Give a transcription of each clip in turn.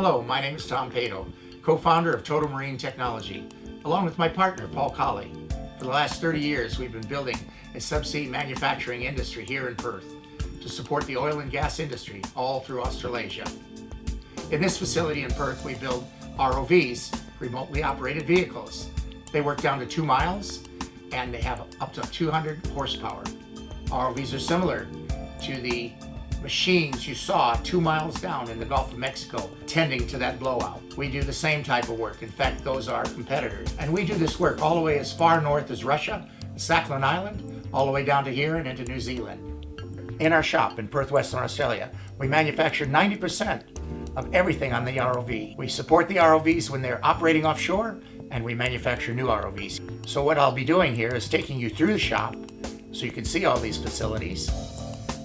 Hello, my name is Tom Pado, co-founder of Total Marine Technology, along with my partner, Paul Colley. For the last 30 years, we've been building a subsea manufacturing industry here in Perth to support the oil and gas industry all through Australasia. In this facility in Perth, we build ROVs, remotely operated vehicles. They work down to 2 miles and they have up to 200 horsepower. ROVs are similar to the machines you saw 2 miles down in the Gulf of Mexico tending to that blowout. We do the same type of work. In fact, those are competitors. And we do this work all the way as far north as Russia, Sakhalin Island, all the way down to here and into New Zealand. In our shop in Perth, Western Australia, we manufacture 90% of everything on the ROV. We support the ROVs when they're operating offshore, and we manufacture new ROVs. So what I'll be doing here is taking you through the shop so you can see all these facilities,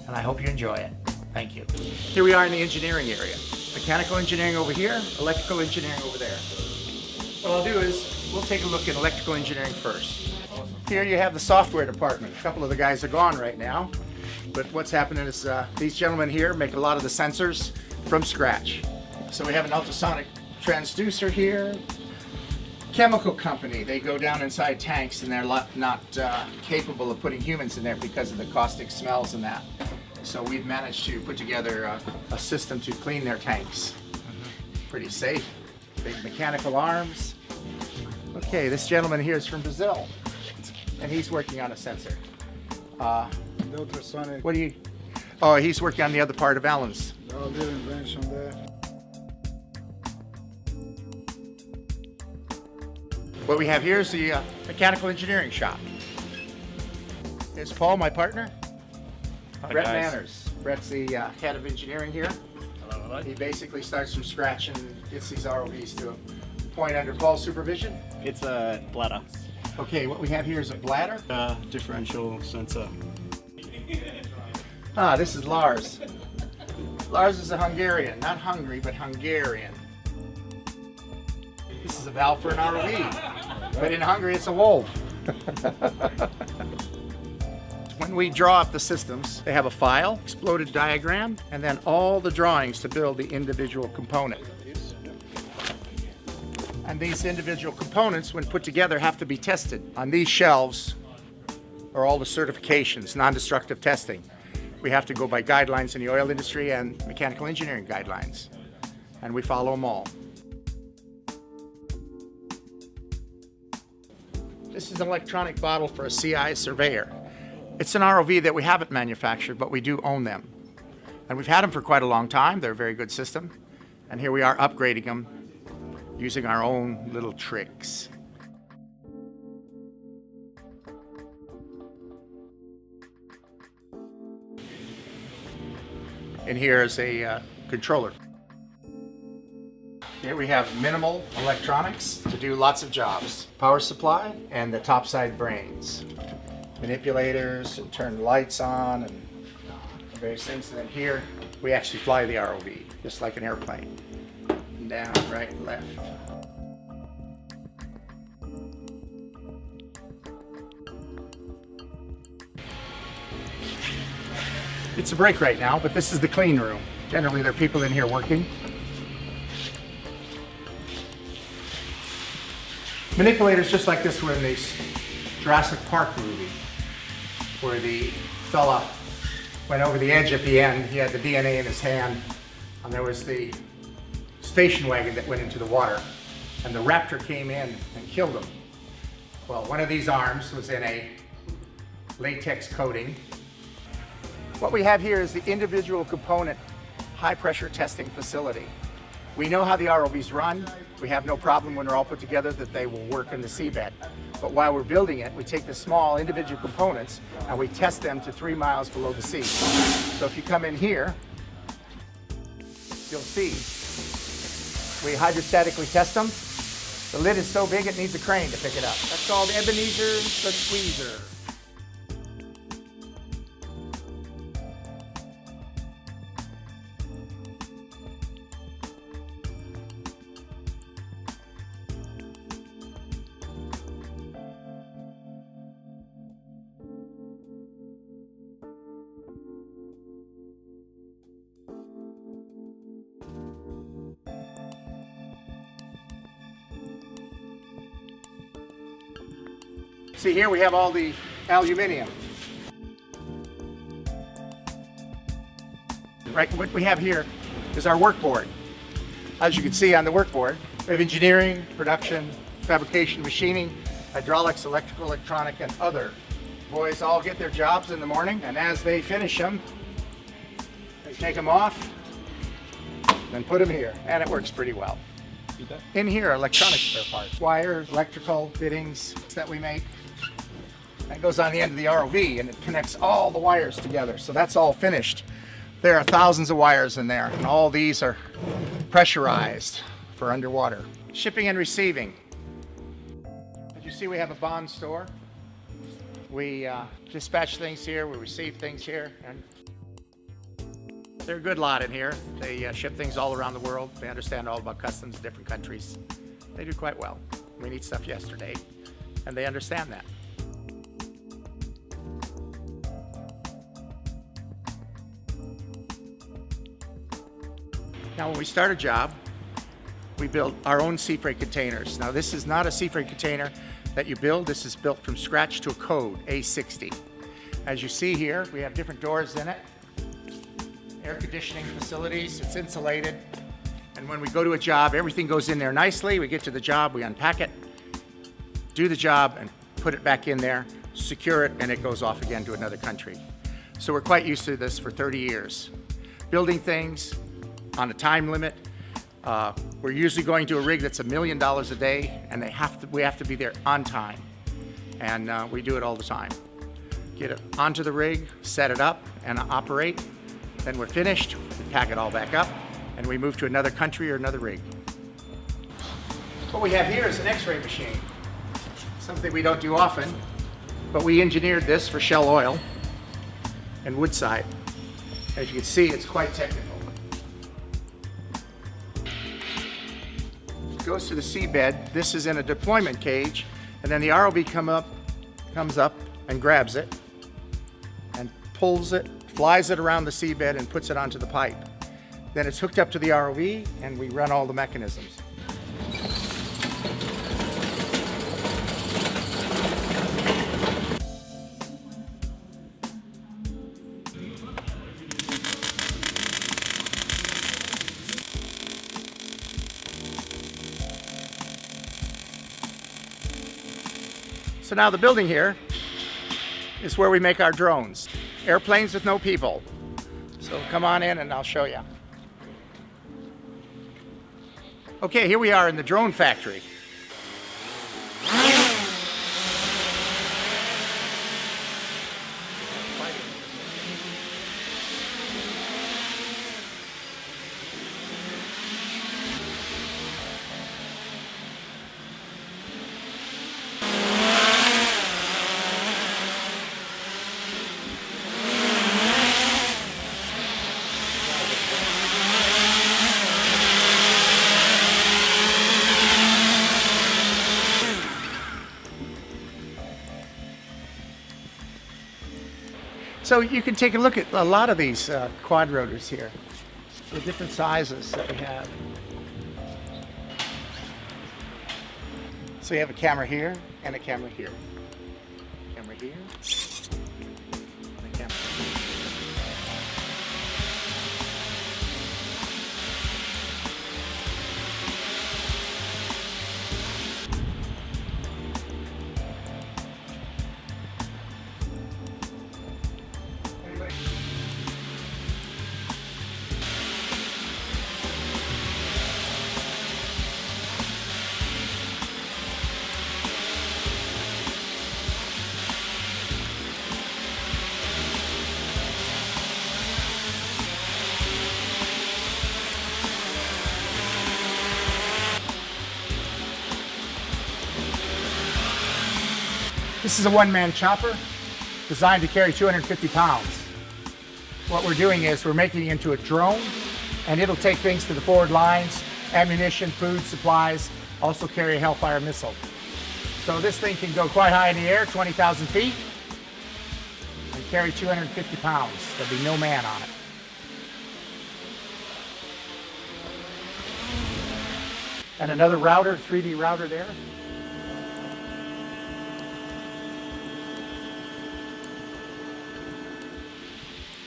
and I hope you enjoy it. Thank you. Here we are in the engineering area. Mechanical engineering over here, electrical engineering over there. What I'll do is, we'll take a look at electrical engineering first. Here you have the software department. A couple of the guys are gone right now, but what's happening is these gentlemen here make a lot of the sensors from scratch. So we have an ultrasonic transducer here. Chemical company, they go down inside tanks and they're not capable of putting humans in there because of the caustic smells and that. So we've managed to put together a system to clean their tanks. Pretty safe. Big mechanical arms. Okay, this gentleman here is from Brazil, and he's working on a sensor. The ultrasonic. What do you? Oh, he's working on the other part of Alan's. The little invention there. What we have here is the mechanical engineering shop. Here's Paul, my partner. Hi, Brett guys. Manners. Brett's the head of engineering here. Hello, hello. He basically starts from scratch and gets these ROVs to a point under Paul's supervision. It's a bladder. Okay, what we have here is a bladder. Differential sensor. Ah, this is Lars. Lars is a Hungarian, not Hungary, but Hungarian. This is a valve for an ROV, but in Hungary it's a wolf. When we draw up the systems, they have a file, exploded diagram, and then all the drawings to build the individual component. And these individual components, when put together, have to be tested. On these shelves are all the certifications, non-destructive testing. We have to go by guidelines in the oil industry and mechanical engineering guidelines, and we follow them all. This is an electronic bottle for a CI surveyor. It's an ROV that we haven't manufactured, but we do own them. And we've had them for quite a long time. They're a very good system. And here we are upgrading them using our own little tricks. And here is a controller. Here we have minimal electronics to do lots of jobs. Power supply and the topside brains. Manipulators and turn lights on and various things. And then here we actually fly the ROV, just like an airplane. Down, right, and left. It's a break right now, but this is the clean room. Generally, there are people in here working. Manipulators just like this were in the Jurassic Park movie, where the fella went over the edge at the end. He had the DNA in his hand, and there was the station wagon that went into the water, and the raptor came in and killed him. Well, one of these arms was in a latex coating. What we have here is the individual component high pressure testing facility. We know how the ROVs run. We have no problem when they're all put together that they will work in the seabed. But while we're building it, we take the small individual components and we test them to 3 miles below the sea. So if you come in here, you'll see we hydrostatically test them. The lid is so big it needs a crane to pick it up. That's called Ebenezer the Squeezer. See here we have all the aluminum. Right, what we have here is our work board. As you can see on the work board, we have engineering, production, fabrication, machining, hydraulics, electrical, electronic, and other. Boys all get their jobs in the morning, and as they finish them, they take them off, then put them here, and it works pretty well. In here are electronic spare parts, wires, electrical fittings that we make. That goes on the end of the ROV, and it connects all the wires together, so that's all finished. There are thousands of wires in there, and all these are pressurized for underwater. Shipping and receiving. As you see, we have a bond store. We dispatch things here, we receive things here, and they're a good lot in here. They ship things all around the world. They understand all about customs, different countries. They do quite well. We need stuff yesterday, and they understand that. Now, when we start a job, we build our own sea freight containers. Now, this is not a sea freight container that you build. This is built from scratch to a code, A60. As you see here, we have different doors in it, air conditioning facilities, it's insulated. And when we go to a job, everything goes in there nicely. We get to the job, we unpack it, do the job, and put it back in there, secure it, and it goes off again to another country. So we're quite used to this for 30 years. Building things on a time limit. We're usually going to a rig that's $1 million a day, and we have to be there on time. And we do it all the time. Get it onto the rig, set it up, and operate. Then we're finished, we pack it all back up, and we move to another country or another rig. What we have here is an X-ray machine. Something we don't do often, but we engineered this for Shell Oil and Woodside. As you can see, it's quite technical. It goes to the seabed. This is in a deployment cage, and then the ROV comes up and grabs it and pulls it, flies it around the seabed and puts it onto the pipe. Then it's hooked up to the ROV, and we run all the mechanisms. So now the building here is where we make our drones. Airplanes with no people. So come on in and I'll show you. Okay, here we are in the drone factory. So you can take a look at a lot of these quadrotors here, the different sizes that we have. So you have a camera here and a camera here. Camera here, and a camera here. This is a one-man chopper designed to carry 250 pounds. What we're doing is we're making it into a drone, and it'll take things to the forward lines, ammunition, food, supplies, also carry a Hellfire missile. So this thing can go quite high in the air, 20,000 feet, and carry 250 pounds. There'll be no man on it. And another router, 3D router there.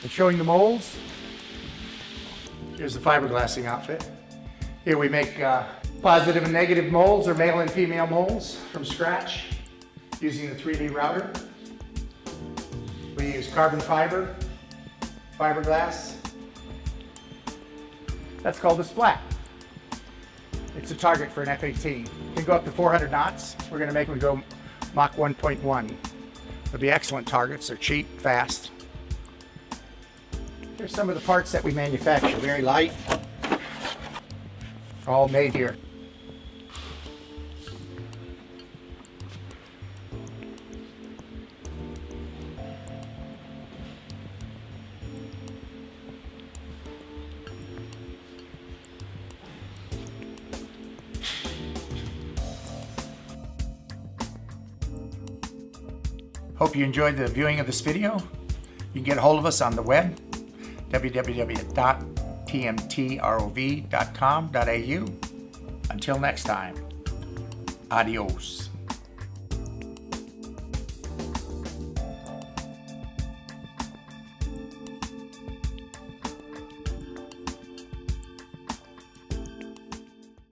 And showing the molds, here's the fiberglassing outfit. Here we make positive and negative molds, or male and female molds from scratch using the 3D router. We use carbon fiber, fiberglass. That's called a splat. It's a target for an F-18. It can go up to 400 knots. We're going to make them go Mach 1.1. They'll be excellent targets. They're cheap, fast. Here's some of the parts that we manufacture. Very light. All made here. Hope you enjoyed the viewing of this video. You can get a hold of us on the web, www.tmtrov.com.au. Until next time, adios.